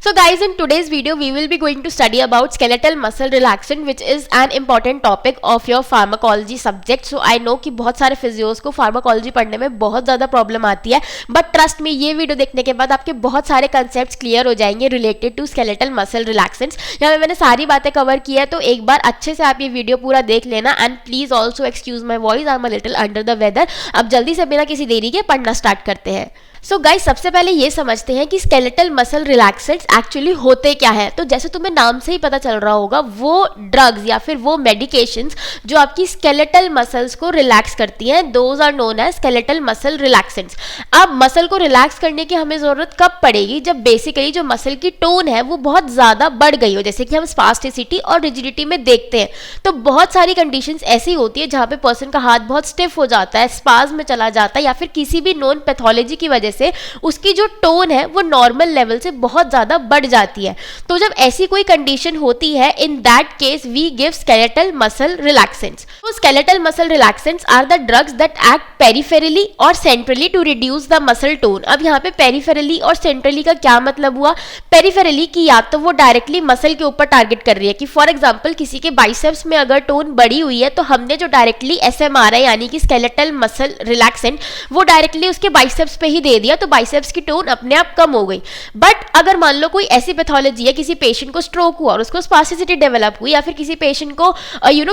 So guys, in today's video we will be going to study about skeletal muscle relaxant, which is an important topic of your pharmacology subject. So I know कि बहुत सारे physios को pharmacology पढ़ने में बहुत ज़्यादा problem आती है, बट ट्रस्ट मी, ये वीडियो देखने के बाद आपके बहुत सारे कंसेप्ट्स क्लियर हो जाएंगे related to skeletal muscle relaxants. यहाँ पे मैंने सारी बातें कवर की है, तो एक बार अच्छे से आप ये वीडियो पूरा देख लेना। And please also excuse my voice, I am a little under the weather. अब जल्दी से बिना किसी देरी के पढ़ना स्टार्ट करते हैं। सो गाइस, सबसे पहले ये समझते हैं कि स्केलेटल मसल रिलैक्सेंट्स एक्चुअली होते क्या है। तो जैसे तुम्हें नाम से ही पता चल रहा होगा, वो ड्रग्स या फिर वो मेडिकेशंस जो आपकी स्केलेटल मसल्स को रिलैक्स करती हैं, those are known as skeletal muscle relaxants. अब मसल को रिलैक्स करने की हमें ज़रूरत कब पड़ेगी? जब बेसिकली जो मसल की टोन है वो बहुत ज़्यादा बढ़ गई हो, जैसे कि हम स्पास्टिसिटी और रिजिडिटी में देखते हैं। तो बहुत सारी कंडीशंस ऐसी होती है जहाँ पे पर्सन का हाथ बहुत स्टिफ हो जाता है, स्पाज में चला जाता है, या फिर किसी भी नोन पैथोलॉजी की वजह से उसकी जो टोन है वो नॉर्मल लेवल से बहुत ज्यादा बढ़ जाती है। तो जब ऐसी कोई कंडीशन होती है, in that case we give skeletal muscle relaxants. तो skeletal muscle relaxants are the drugs that act peripherally और centrally to reduce the muscle tone. अब यहाँ पे पेरिफेरली और सेंट्रली का क्या मतलब हुआ? पेरिफेरली की या तो वो डायरेक्टली मसल के ऊपर टारगेट कर रही है कि फॉर एग्जांपल किसी के बाइसेप्स में अगर टोन बढ़ी हुई है तो हमने जो डायरेक्टली एसएमआर है यानी कि स्केलेटल मसल रिलैक्सेंट वो डायरेक्टली उसके बाइसेप्स पे ही दे दिया, तो बाइसेप्स की टोन अपने आप कम हो गई। बट अगर मान लो कोई ऐसी पैथोलॉजी है, किसी पेशेंट को स्ट्रोक हुआ और उसको स्पास्टिसिटी डेवलप हुई, या फिर किसी पेशेंट को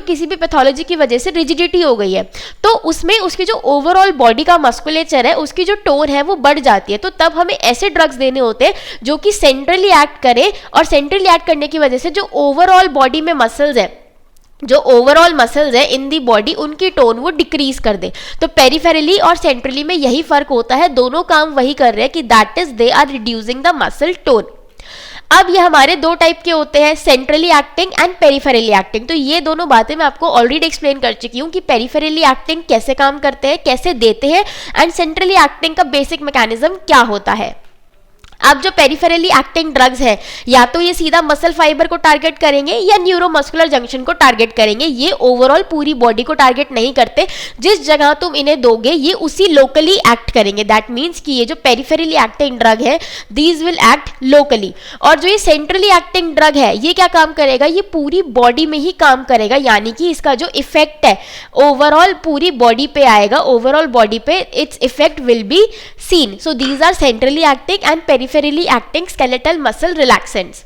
किसी भी पैथोलॉजी की वजह से रिजिडिटी हो गई है, तो उसमें उसकी जो ओवरऑल बॉडी का मस्कुलेचर है, उसकी जो टोन है वो बढ़ जाती है। तो तब हमें ऐसे ड्रग्स देने होते हैं जो कि सेंट्रली एक्ट करें, और सेंट्रली एक्ट करने की वजह से जो ओवरऑल बॉडी में मसल्स है, जो ओवरऑल मसल्स है इन दी बॉडी, उनकी टोन वो डिक्रीज कर दे। तो पेरिफेरली और सेंट्रली में यही फर्क होता है, दोनों काम वही कर रहे हैं कि that is they are reducing the muscle tone. अब ये हमारे दो टाइप के होते हैं, centrally acting and peripherally acting. तो ये दोनों बातें मैं आपको ऑलरेडी एक्सप्लेन कर चुकी हूँ कि पेरिफेरली एक्टिंग कैसे काम करते हैं, कैसे देते हैं, एंड सेंट्रली एक्टिंग का बेसिक मैकेनिज्म क्या होता है। अब जो पेरिफेरली एक्टिंग ड्रग्स है, या तो ये सीधा मसल फाइबर को टारगेट करेंगे या न्यूरोमस्कुलर जंक्शन को टारगेट करेंगे। ये ओवरऑल पूरी बॉडी को टारगेट नहीं करते, जिस जगह तुम इन्हें दोगे ये उसी लोकली एक्ट करेंगे। दैट मीन्स कि ये जो पेरिफेरली एक्टिंग ड्रग है, दीज विल एक्ट लोकली। और जो ये सेंट्रली एक्टिंग ड्रग है, ये क्या काम करेगा? ये पूरी बॉडी में ही काम करेगा, यानी कि इसका जो इफेक्ट है ओवरऑल पूरी बॉडी पे आएगा, ओवरऑल बॉडी पे its effect will be seen. So these are centrally acting and peripherally acting skeletal muscle relaxants.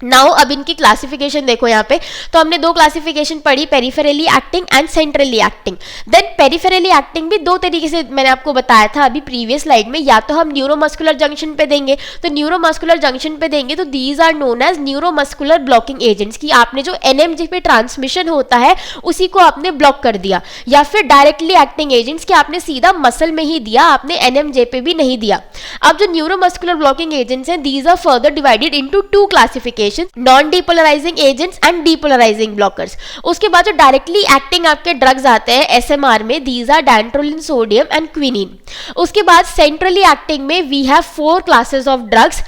Now अब इनकी क्लासिफिकेशन देखो यहाँ पे, तो हमने दो क्लासिफिकेशन पढ़ी, peripherally acting and centrally acting. Then peripherally acting भी दो तरीके से मैंने आपको बताया था अभी प्रीवियस स्लाइड में, या तो हम न्यूरोमस्कुलर जंक्शन पे देंगे, तो न्यूरोमस्कुलर जंक्शन पे देंगे तो these are known as neuromuscular blocking agents, कि आपने जो एनएमजे पे ट्रांसमिशन होता है उसी को आपने ब्लॉक कर दिया। या फिर डायरेक्टली एक्टिंग एजेंट्स, कि आपने सीधा मसल में ही दिया, आपने एनएमजे पे भी नहीं दिया। अब जो न्यूरोमस्कुलर ब्लॉकिंग एजेंट्स हैं, these are further divided into two classification, non depolarizing agents and depolarizing blockers. उसके बाद जो डायरेक्टली एक्टिंग आपके ड्रग्स आते हैं एसएमआर में, these are dantrolene, sodium and quinine. उसके बाद सेंट्रली एक्टिंग में we have 4 classes of drugs,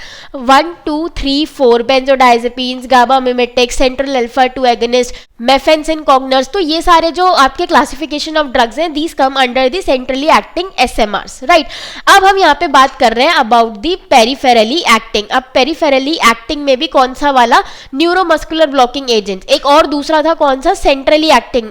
1 2 3 4, benzodiazepines, GABA mimetics, central alpha 2 agonist, mephenesin congeners. तो ये सारे जो आपके क्लासिफिकेशन ऑफ ड्रग्स हैं, these come under the centrally acting SMRs, right. अब हम यहाँ पे बात कर रहे हैं अबाउट द पेरिफेरली एक्टिंग। अब पेरिफेरली एक्टिंग में भी कौन सा वाला? Neuromuscular blocking agent. एक और दूसरा था कौन सा? Centrally acting,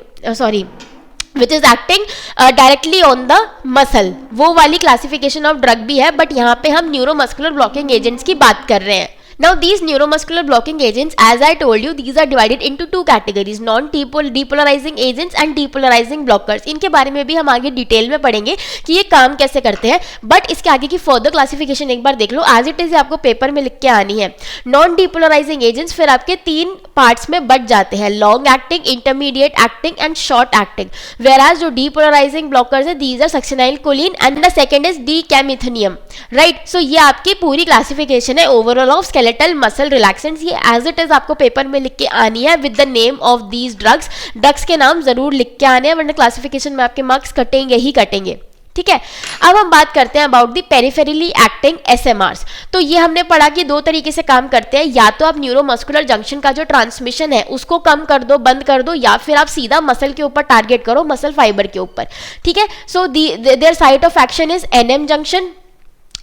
which is acting directly on the muscle, वो वाली क्लासिफिकेशन ऑफ ड्रग भी है, बट यहाँ पे हम न्यूरोमस्कुलर ब्लॉकिंग एजेंट्स की बात कर रहे हैं। Now these neuromuscular blocking agents, as I told you, these are divided into two categories, non-depolarizing agents and depolarizing blockers. इनके बारे में भी हम आगे डिटेल में पढ़ेंगे कि ये काम कैसे करते हैं, बट इसके आगे की फर्दर क्लासिफिकेशन एक बार देख लो, एज इट इज आपको पेपर में लिख के आनी है। नॉन डिपोलराइजिंग एजेंट्स फिर आपके 3 पार्ट्स में बट जाते हैं, long acting, intermediate acting and short acting. Whereas जो डीपोलराइजिंग ब्लॉकर्स है, these are succinyl choline and the second is decamethonium, right. So ये आपकी पूरी क्लासिफिकेशन है overall of skeletal muscle relaxants. ये एज इट इज आपको पेपर में लिख के आनी है with the name of these drugs. Drugs के नाम जरूर लिख के आने हैं, वरना क्लासिफिकेशन में आपके मार्क्स कटेंगे ही कटेंगे, ठीक है। अब हम बात करते हैं अबाउट द पेरिफेरली एक्टिंग एसएमआरस। तो ये हमने पढ़ा कि दो तरीके से काम करते हैं, या तो आप न्यूरोमस्कुलर जंक्शन का जो ट्रांसमिशन है उसको कम कर दो, बंद कर दो, या फिर आप सीधा मसल के ऊपर टारगेट करो, मसल फाइबर के ऊपर, ठीक है। So their site of action is NM junction,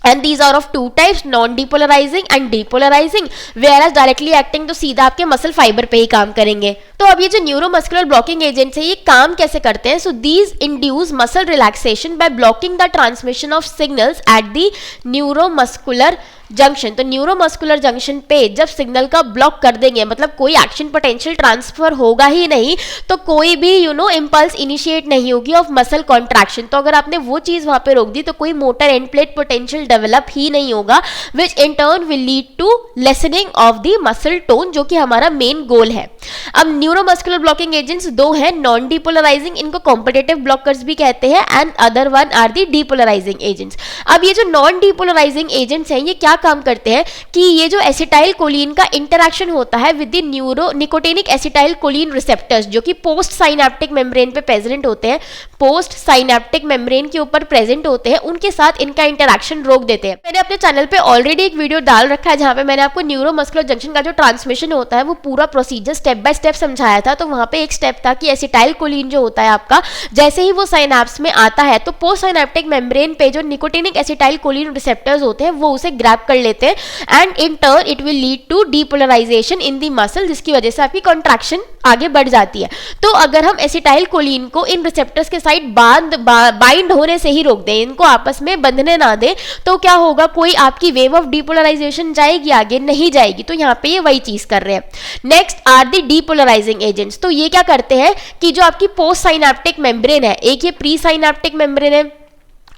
and these are of two types, non depolarizing and depolarizing, whereas directly acting तो सीधा आपके मसल फाइबर पे ही काम करेंगे। तो अब ये जो न्यूरोमस्कुलर ब्लॉकिंग एजेंट्स है ये काम कैसे करते हैं? So these induce muscle relaxation by blocking the transmission of signals at the neuromuscular junction. तो न्यूरोमस्कुलर जंक्शन पे जब सिग्नल का ब्लॉक कर देंगे, मतलब कोई एक्शन पोटेंशियल ट्रांसफर होगा ही नहीं, तो कोई भी इम्पल्स इनिशिएट नहीं होगी ऑफ मसल कॉन्ट्रैक्शन। तो अगर आपने वो चीज वहां पे रोक दी तो कोई motor end plate potential develop ही नहीं होगा, which in turn will lead to lessening of the muscle tone, जो कि हमारा मेन गोल है। अब न्यूरोमस्कुलर ब्लॉकिंग एजेंट्स दो हैं, नॉन डिपोलराइजिंग, इनको कॉम्पिटिटिव ब्लॉकर्स भी कहते हैं, and other one are the depolarizing agents. अब ये जो नॉन डिपोलराइजिंग एजेंट्स हैं ये क्या काम करते हैं कि ये जो एसिटाइल कोलिन का इंटरैक्शन होता है with the neuro nicotinic acetyl choline receptors, जो कि पोस्ट साइनेप्टिक मेम्ब्रेन पे प्रेजेंट होते हैं, पोस्ट साइनेप्टिक मेम्ब्रेन के ऊपर प्रेजेंट होते हैं, उनके साथ इनका इंटरैक्शन रोक देते हैं। मैंने अपने चैनल पे ऑलरेडी एक वीडियो डाल रखा है जहां पे मैंने आपको न्यूरोमस्कुलर जंक्शन का जो ट्रांसमिशन होता है वो पूरा प्रोसीजर स्टेप बाय स्टेप समझाया था। तो वहां पे एक स्टेप था कि एसिटाइल कोलिन जो होता है आपका, जैसे ही वो साइनेप्स में आता है तो पोस्ट साइनेप्टिक मेम्ब्रेन पे जो निकोटिनिक एसिटाइल कोलिन रिसेप्टर्स होते हैं वो उसे ग्रैब कर लेते हैं, and in turn it will lead to depolarization in the muscle, जिसकी वजह से आपकी कॉन्ट्रैक्शन आगे बढ़ जाती है। तो अगर हम एसिटाइल कोलिन को इन रिसेप्टर्स के साइड बाइंड होने से ही रोक दें, इनको आपस में बंधने ना दें, तो क्या होगा, कोई आपकी वेव ऑफ डीपोलराइजेशन जाएगी आगे? नहीं जाएगी। तो यहाँ पे ये वही चीज कर रहे हैं। Next are the depolarizing agents. तो ये क्या करते हैं कि जो आपकी पोस्ट साइनेप्टिक मेम्ब्रेन है, एक ये प्री साइनेप्टिक मेम्ब्रेन है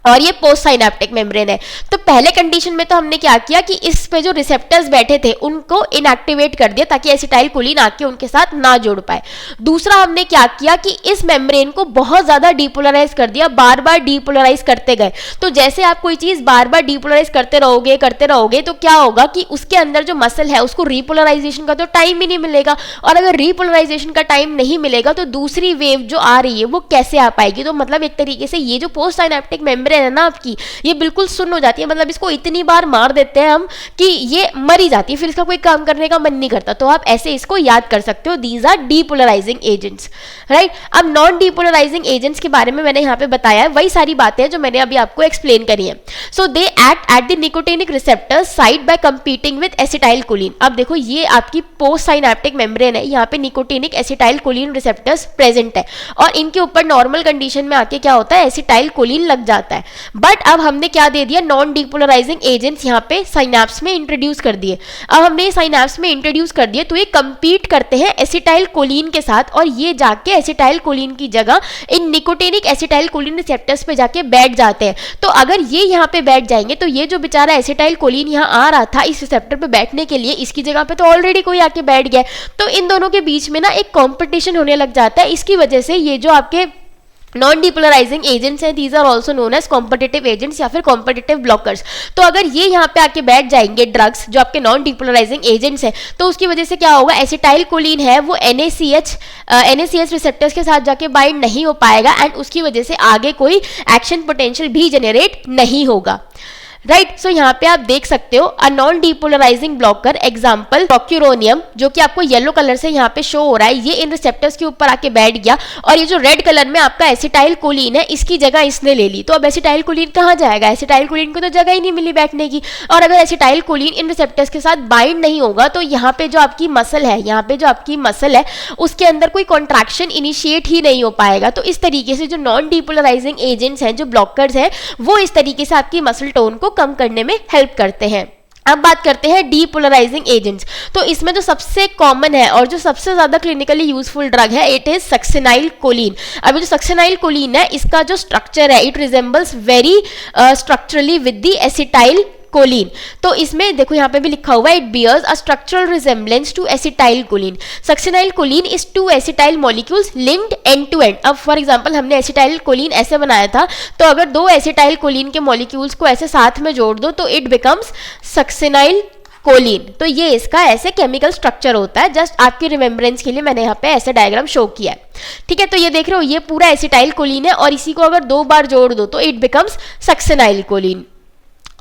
और ये पोस्ट साइनेप्टिक मेम्ब्रेन है। तो पहले कंडीशन में तो हमने क्या किया कि इस पे जो रिसेप्टर्स बैठे थे उनको इनएक्टिवेट कर दिया ताकि एसिटाइल कोलिन आके उनके साथ ना जुड़ पाए। दूसरा हमने क्या किया कि इस मेम्ब्रेन को बहुत ज्यादा डीपोलराइज कर दिया, बार बार डीपोलराइज करते गए। तो जैसे आप कोई चीज बार बार डीपोलराइज करते रहोगे तो क्या होगा कि उसके अंदर जो मसल है उसको रीपोलराइजेशन का तो टाइम ही नहीं मिलेगा, और अगर रीपोलराइजेशन का टाइम नहीं मिलेगा तो दूसरी वेव जो आ रही है वो कैसे आ पाएगी? तो मतलब एक तरीके से ये जो पोस्ट साइनेप्टिक मेम्ब्रेन है ना आपकी, ये बिल्कुल सुन्न हो जाती है, मतलब इसको इतनी बार मार देते हैं हम कि ये मरी जाती है, फिर इसका कोई काम करने का मन नहीं करता। तो आप ऐसे इसको याद कर सकते हो, these are depolarizing agents, right. अब नॉन डीपोलराइजिंग एजेंट्स के बारे में मैंने यहाँ पे बताया है, वही सारी बातें जो मैंने अभी आपको एक्सप्लेन करी है। So they act at the nicotinic receptors side by competing with acetyl choline. अब देखो ये आपकी पोस्ट साइनेप्टिक मेम्ब्रेन है, यहाँ पे nicotinic acetyl choline receptors present है, और इनके ऊपर नॉर्मल कंडीशन में आके क्या होता है, एसिटाइल कोलिन लग जाता है। बट अब हमने क्या दे दिया, नॉन डीपोलराइजिंग एजेंट्स यहाँ पे साइनेप्स में इंट्रोड्यूस कर दिए। अब हमने साइनेप्स में इंट्रोड्यूस कर दिए तो ये कंपीट करते हैं एसिटाइल कोलिन के साथ, और ये जाके एसिटाइल कोलिन की जगह इन निकोटिनिक एसिटाइल कोलिन रिसेप्टर्स पे जाके बैठ जाते हैं। तो अगर ये यहाँ पे बैठ जाएंगे तो ये जो बेचारा एसिटाइल कोलिन यहाँ आ रहा था इस रिसेप्टर पे बैठने के लिए, इसकी जगह पे तो ऑलरेडी कोई आके बैठ गया, तो इन दोनों के बीच में ना एक कॉम्पिटिशन होने लग जाता है। इसकी वजह से ये जो आपके नॉन डिपोलराइजिंग एजेंट्स हैं, these are also known as competitive agents या फिर कॉम्पिटिटिव ब्लॉकर्स। तो अगर ये यहाँ पे आके बैठ जाएंगे ड्रग्स जो आपके नॉन डिपोलराइजिंग एजेंट्स हैं, तो उसकी वजह से क्या होगा, एसिटाइल कोलिन है वो NaCH रिसेप्टर्स के साथ जाके बाइंड नहीं हो पाएगा, एंड उसकी वजह से आगे कोई एक्शन पोटेंशियल भी जनरेट नहीं होगा, राइट। सो यहाँ पे आप देख सकते हो a non depolarising blocker example procuronium, जो कि आपको येलो कलर से यहाँ पे शो हो रहा है, ये इन रिसेप्टर्स के ऊपर आके बैठ गया, और ये जो रेड कलर में आपका एसिटाइल कोलिन है इसकी जगह इसने ले ली। तो अब एसिटाइल कोलिन कहाँ जाएगा, एसिटाइल कोलिन को तो जगह ही नहीं मिली बैठने की, और अगर एसिटाइल कोलिन इन रिसेप्टर्स के साथ बाइंड नहीं होगा तो यहाँ पे जो आपकी मसल है, यहाँ पे जो आपकी मसल है उसके अंदर कोई कॉन्ट्रैक्शन इनिशिएट ही नहीं हो पाएगा। तो इस तरीके से जो नॉन डीपोलराइजिंग एजेंट्स हैं, जो ब्लॉकर्स हैं, वो इस तरीके से आपकी मसल टोन को कम करने में हेल्प करते हैं। अब बात करते हैं डीपोलराइजिंग एजेंट्स। तो इसमें जो सबसे कॉमन है और जो सबसे ज्यादा क्लिनिकली यूजफुल ड्रग है, इट इज सक्सिनाइल कोलिन। अभी जो सक्सिनाइल कोलिन है इसका जो स्ट्रक्चर है, it resembles very structurally with the acetyl choline. तो इसमें देखो यहाँ पे भी लिखा हुआ है, it bears a structural resemblance to acetyl choline. Succinyl choline is two acetyl molecules linked end to end. अब फॉर एग्जांपल हमने एसिटाइल कोलिन ऐसे बनाया था, तो अगर दो एसिटाइल कोलिन के मॉलिक्यूल्स को ऐसे साथ में जोड़ दो तो इट बिकम्स सक्सिनाइल कोलिन। तो ये इसका ऐसे केमिकल स्ट्रक्चर होता है। जस्ट आपकी रिमेम्बरेंस के लिए मैंने यहाँ पे ऐसे डायग्राम शो किया है, ठीक है। तो ये देख रहे हो, ये पूरा एसिटाइल कोलिन है, और इसी को अगर दो बार जोड़ दो तो it becomes succinyl choline.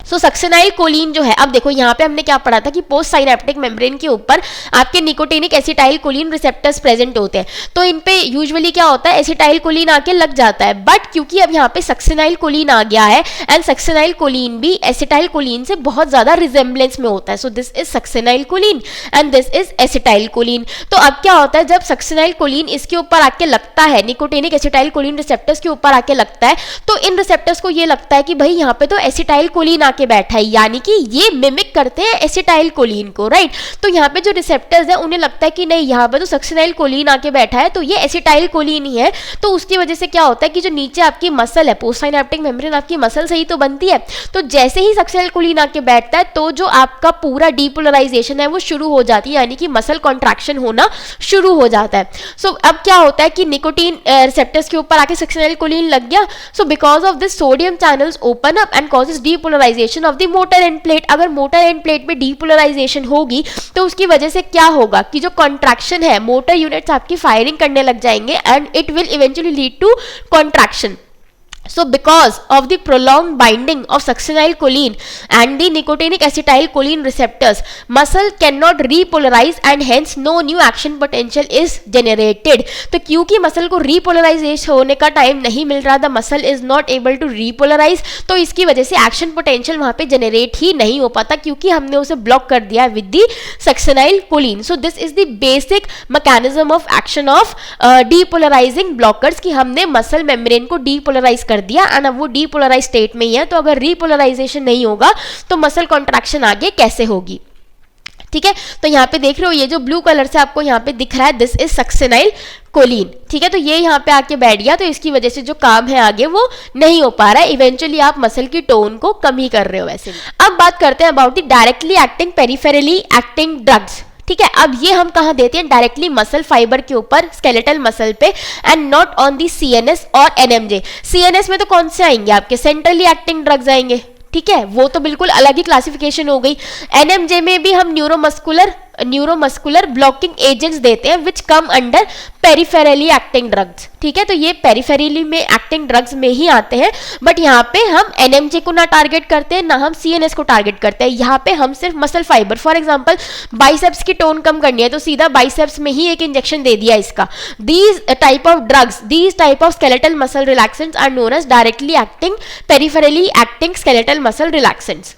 So succinyl choline जो है, अब देखो यहाँ पे हमने क्या पढ़ा था कि पोस्ट साइनेप्टिक मेम्ब्रेन के ऊपर आपके nicotinic acetyl choline receptors present होते हैं, तो इन पे यूजुअली क्या होता है, एसिटाइल कोलिन आके लग जाता है। बट क्योंकि अब यहाँ पे सक्सेनाइल कोलिन आ गया है एंड सक्सेनाइल कोलिन भी एसिटाइल कोलिन से बहुत ज्यादा रिजेम्बलेंस में होता है, so this is succinyl choline and this is acetyl choline. तो अब क्या होता है, जब सक्सेनाइल कोलिन इसके ऊपर आके लगता है, निकोटिनिक एसिटाइल कोलिन रिसेप्टर्स के ऊपर आके लगता है, तो इन रिसेप्टर्स को ये लगता है कि भाई यहाँ पे तो एसिटाइल कोलिन के बैठा है, यानी कि ये मिमिक करते हैं एसिटाइल कोलिन को, राइट। तो यहाँ पे जो रिसेप्टर्स है उन्हें लगता है कि नहीं यहाँ पे तो सक्सेनाइल कोलिन आके बैठा है, तो ये एसिटाइल कोलिन ही है। तो उसकी वजह से क्या होता है कि जो नीचे आपकी मसल है, पोस्ट साइनेप्टिक मेम्ब्रेन आपकी मसल से ही तो बनती है, तो जैसे ही सक्सेनाइल कोलिन आके बैठता है तो जो आपका पूरा डीपोलराइजेशन है वो शुरू हो जाती है, यानी कि मसल कॉन्ट्रैक्शन होना शुरू हो जाता है। सो अब क्या होता है कि निकोटीन रिसेप्टर्स के ऊपर आके सक्सेनाइल कोलिन लग गया, so because of this sodium channels open up and causes depolarization of the motor end plate. अगर मोटर एंड प्लेट में डीपोलराइजेशन होगी तो उसकी वजह से क्या होगा कि जो कॉन्ट्रैक्शन है, मोटर यूनिट्स आपकी फायरिंग करने लग जाएंगे and it will eventually lead to contraction. So because of the prolonged binding of succinyl choline and the nicotinic acetyl choline receptors, muscle cannot repolarize and hence no new action potential is generated। तो क्योंकि muscle को repolarize होने का time नहीं मिल रहा, the muscle is not able to repolarize, तो इसकी वजह से एक्शन पोटेंशियल वहां पे जनरेट ही नहीं हो पाता क्योंकि हमने उसे ब्लॉक कर दिया with the succinyl choline. So this is the basic mechanism of action of depolarising blockers, कि हमने मसल मेम्ब्रेन को डीपोलराइज कर दिया एंड अब वो डीपोलराइज स्टेट में ही है, तो अगर रीपोलराइजेशन नहीं होगा तो मसल कॉन्ट्रैक्शन आगे कैसे होगी, ठीक है। तो यहाँ पे देख रहे हो ये जो ब्लू कलर से आपको यहाँ पे दिख रहा है, दिस इज सक्सेनाइल कोलिन, ठीक है। तो ये यहाँ पे आके बैठ गया, तो इसकी वजह से जो काम है आगे वो नहीं हो पा रहा है, इवेंचुअली आप मसल की टोन को कम ही कर रहे हो वैसे। अब बात करते हैं about the directly acting peripherally acting drugs, ठीक है। अब ये हम कहाँ देते हैं, डायरेक्टली मसल फाइबर के ऊपर, स्केलेटल मसल पे and not on the CNS और एनएमजे। सीएनएस में तो कौन से आएंगे, आपके सेंट्रली एक्टिंग ड्रग्स आएंगे, ठीक है, वो तो बिल्कुल अलग ही क्लासिफिकेशन हो गई। एनएमजे में भी हम न्यूरोमस्कुलर ब्लॉकिंग एजेंट्स देते हैं which come under peripherally acting drugs, ठीक है। तो ये पेरिफेरली में एक्टिंग ड्रग्स में ही आते हैं, बट यहाँ पे हम एनएमजे को ना टारगेट करते हैं ना हम सीएनएस को टारगेट करते हैं, यहाँ पे हम सिर्फ muscle fibre, for example biceps की टोन कम करनी है तो सीधा बाइसेप्स में ही एक इंजेक्शन दे दिया इसका। These type of skeletal muscle relaxants are known as directly acting peripherally acting skeletal muscle relaxants,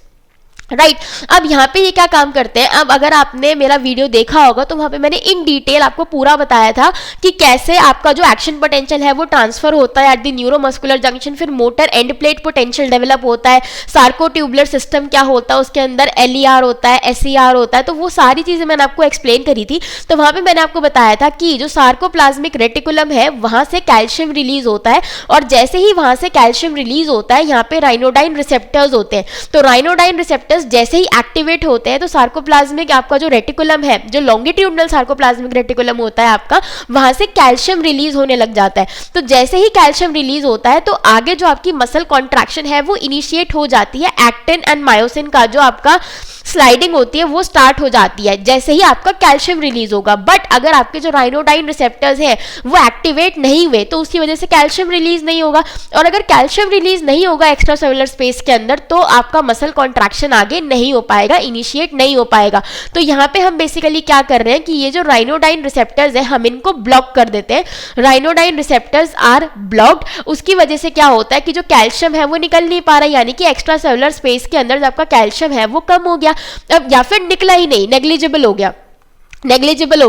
right. अब यहाँ पे ये क्या काम करते हैं, अब अगर आपने मेरा वीडियो देखा होगा तो वहां पे मैंने इन डिटेल आपको पूरा बताया था कि कैसे आपका जो एक्शन पोटेंशियल है वो ट्रांसफर होता है एट द न्यूरोमस्कुलर जंक्शन, फिर motor end plate potential develop होता है, सार्कोट्यूबुलर सिस्टम क्या होता है उसके अंदर, एलईआर होता है, एसईआर होता है, तो वो सारी चीजें मैंने आपको एक्सप्लेन करी थी। तो वहां पे मैंने आपको बताया था कि जो सार्कोप्लाज्मिक रेटिकुलम है वहां से कैल्शियम रिलीज होता है, और जैसे ही वहां से कैल्शियम रिलीज होता है यहाँ पे राइनोडाइन रिसेप्टर्स होते हैं, तो राइनोडाइन रिसेप्टर्स जैसे ही एक्टिवेट होते हैं तो सार्कोप्लाज्मिक आपका जो रेटिकुलम है, जो लॉन्गिट्यूडनल सार्कोप्लाज्मिक रेटिकुलम होता है आपका, वहां से कैल्शियम रिलीज होने लग जाता है। तो जैसे ही कैल्शियम रिलीज होता है तो आगे जो आपकी मसल कॉन्ट्रैक्शन है वो इनिशिएट हो जाती है, एक्टिन एंड मायोसिन का जो आपका स्लाइडिंग होती है वो स्टार्ट हो जाती है जैसे ही आपका कैल्शियम रिलीज होगा। बट अगर आपके जो राइनोडाइन रिसेप्टर्स हैं वो एक्टिवेट नहीं हुए तो उसकी वजह से कैल्शियम रिलीज नहीं होगा, और अगर कैल्शियम रिलीज नहीं होगा एक्स्ट्रा सेलुलर स्पेस के अंदर तो आपका मसल कॉन्ट्रैक्शन आगे नहीं हो पाएगा, इनिशिएट नहीं हो पाएगा। तो यहाँ पे हम बेसिकली क्या कर रहे हैं कि ये जो राइनोडाइन रिसेप्टर्स है हम इनको ब्लॉक कर देते हैं, राइनोडाइन रिसेप्टर्स आर ब्लॉक्ड। उसकी वजह से क्या होता है कि जो कैल्शियम है वो निकल नहीं पा रहा है, यानी कि एक्स्ट्रा सेलुलर स्पेस के अंदर जो आपका कैल्शियम है वो कम हो गया, अब या फिर निकला ही नहीं, नेग्लिजिबल हो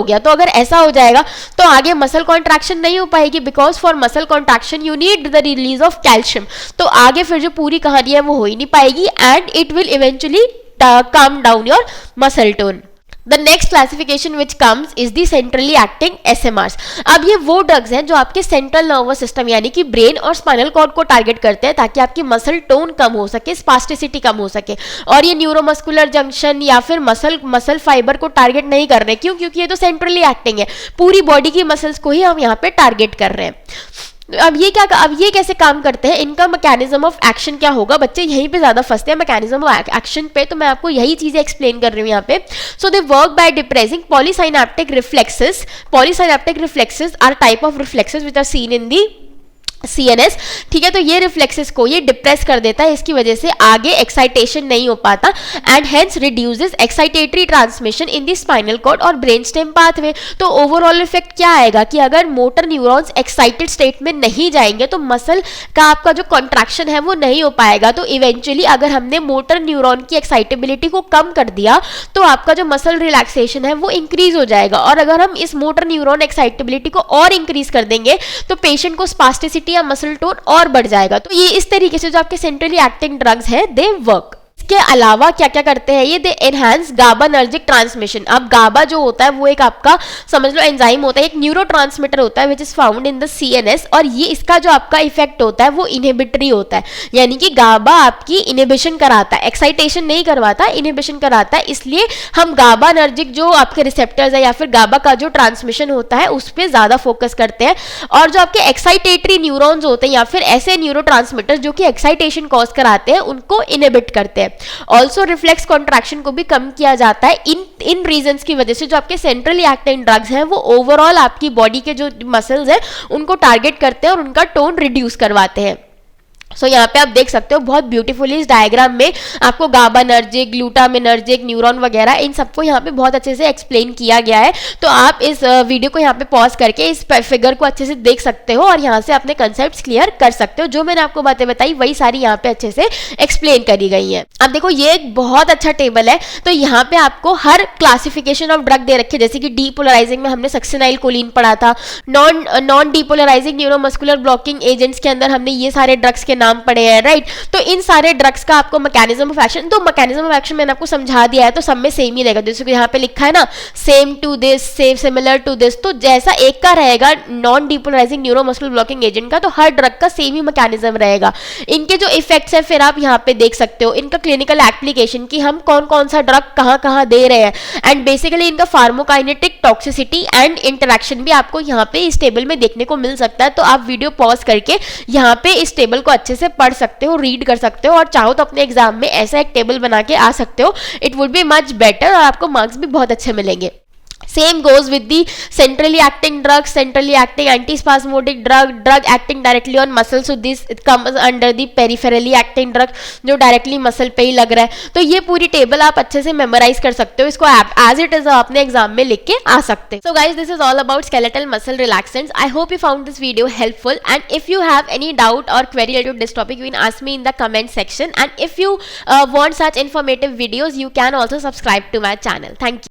गया। तो अगर ऐसा हो जाएगा तो आगे मसल कॉन्ट्रैक्शन नहीं हो पाएगी, because for muscle contraction you need the release of calcium. तो आगे फिर जो पूरी कहानी है वो हो ही नहीं पाएगी and it will eventually calm down your muscle tone. The next classification which comes is the centrally acting SMRs। अब ये वो ड्रग्स हैं जो आपके सेंट्रल नर्वस सिस्टम यानी कि ब्रेन और स्पाइनल कॉर्ड को टारगेट करते हैं ताकि आपकी मसल टोन कम हो सके, स्पास्टिसिटी कम हो सके, और ये न्यूरोमस्कुलर जंक्शन या फिर मसल फाइबर को टारगेट नहीं कर रहे। क्यों? क्योंकि ये तो सेंट्रली एक्टिंग है, पूरी बॉडी की मसल्स को ही हम यहाँ पे टारगेट कर रहे हैं। अब ये कैसे काम करते हैं, इनका मैकेनिज्म ऑफ एक्शन क्या होगा, बच्चे यहीं पे ज्यादा फंसते हैं मैकेनिज्म ऑफ एक्शन पे, तो मैं आपको यही चीजें एक्सप्लेन कर रही हूँ यहाँ पे। So they work by depressing polysynaptic reflexes. Polysynaptic reflexes are type of reflexes which are seen in the CNS, ठीक है। तो ये रिफ्लेक्सेस को ये डिप्रेस कर देता है, इसकी वजह से आगे एक्साइटेशन नहीं हो पाता and hence reduces excitatory transmission in the spinal cord और ब्रेन स्टेम पाथवे। तो ओवरऑल इफेक्ट क्या आएगा कि अगर मोटर न्यूरॉन्स एक्साइटेड स्टेट में नहीं जाएंगे तो मसल का आपका जो कॉन्ट्रैक्शन है वो नहीं हो पाएगा। तो इवेंचुअली अगर हमने मोटर न्यूरॉन की एक्साइटेबिलिटी को कम कर दिया तो आपका जो मसल रिलैक्सेशन है वो इंक्रीज हो जाएगा, और अगर हम इस मोटर न्यूरॉन एक्साइटेबिलिटी को और इंक्रीज कर देंगे तो पेशेंट को स्पास्टिसिटी या मसल टोन और बढ़ जाएगा। तो ये इस तरीके से जो आपके सेंट्रली एक्टिंग ड्रग्स है दे वर्क। इसके अलावा क्या क्या करते हैं ये, दे एनहांस गाबानर्जिक ट्रांसमिशन। अब गाबा जो होता है वो एक आपका समझ लो एंजाइम होता है, एक न्यूरोट्रांसमीटर होता है which is found in the CNS, और ये इसका जो आपका इफेक्ट होता है वो इनहिबिटरी होता है, यानी कि गाबा आपकी इनहिबिशन कराता है, एक्साइटेशन नहीं करवाता, इनहिबिशन कराता है। इसलिए हम गाबानर्जिक जो आपके रिसेप्टर्स है या फिर गाबा का जो ट्रांसमिशन होता है उस पर ज्यादा फोकस करते हैं, और जो आपके एक्साइटेटरी न्यूरॉन्स होते हैं या फिर ऐसे न्यूरोट्रांसमीटर्स जो कि एक्साइटेशन कॉज कराते हैं उनको इनहिबिट करते हैं। ऑल्सो रिफ्लेक्स कॉन्ट्रैक्शन को भी कम किया जाता है इन रीजंस की वजह से। जो आपके सेंट्रली एक्टिंग ड्रग्स हैं वो ओवरऑल आपकी बॉडी के जो मसल्स हैं उनको टारगेट करते हैं और उनका टोन रिड्यूस करवाते हैं। सो यहाँ पे आप देख सकते हो बहुत ब्यूटीफुली इस डायग्राम में आपको गाबानर्जिक, ग्लूटामिनर्जिक, न्यूरॉन वगैरह इन सबको यहाँ पे बहुत अच्छे से एक्सप्लेन किया गया है। तो आप इस वीडियो को यहाँ पे पॉज करके इस फिगर को अच्छे से देख सकते हो और यहाँ से अपने कंसेप्ट क्लियर कर सकते हो। जो मैंने आपको बातें बताई वही सारी यहाँ पे अच्छे से एक्सप्लेन करी गई है। अब देखो ये एक बहुत अच्छा टेबल है, तो यहाँ पे आपको हर क्लासिफिकेशन ऑफ ड्रग दे रखे, जैसे कि डीपोलराइजिंग में हमने सक्सिनाइल कोलिन पढ़ा था, non depolarizing neuromuscular blocking agents के अंदर हमने ये सारे ड्रग्स के नाम पड़े हैं, राइट। तो इन सारे ड्रग्स का आपको मैकेनिज्म ऑफ एक्शन, तो मैकेनिज्म ऑफ एक्शन मैंने आपको समझा दिया है, तो सब में सेम ही रहेगा। जैसे कि यहाँ पे लिखा है ना same to this, same similar to this, तो जैसा एक का रहेगा non depolarizing neuromuscular blocking agent का, तो हर ड्रग का सेम ही मैकेनिज्म रहेगा। इनके जो इफेक्ट्स है फिर आप यहाँ पे देख सकते हो, इनका क्लिनिकल एप्लीकेशन की हम कौन कौन सा ड्रग कहाँ कहाँ दे रहे हैं, एंड बेसिकली इनका फार्माकोकाइनेटिक टॉक्सिसिटी एंड इंटरेक्शन भी आपको यहाँ पे इस टेबल में देखने को मिल सकता है। तो आप वीडियो पॉज करके यहाँ पे इस टेबल को अच्छे से पढ़ सकते हो, रीड कर सकते हो, और चाहो तो अपने एग्जाम में ऐसा एक टेबल बना के आ सकते हो। It would be much better और आपको मार्क्स भी बहुत अच्छे मिलेंगे। Same goes with the centrally acting drugs, centrally acting antispasmodic drug acting directly on muscle. So this it comes under the peripherally acting drug जो directly muscle पे ही लग रहा है। तो ये पूरी टेबल आप अच्छे से मेमोराइज कर सकते हो, इसको as it is अपने एग्जाम में लिख के आ सकते हो। So guys, this is all about skeletal muscle relaxants. I hope you found this video helpful, and if you have any doubt or query related to this topic, you can ask me in the comment section, and if you want such informative videos, you can also subscribe to my channel. Thank you.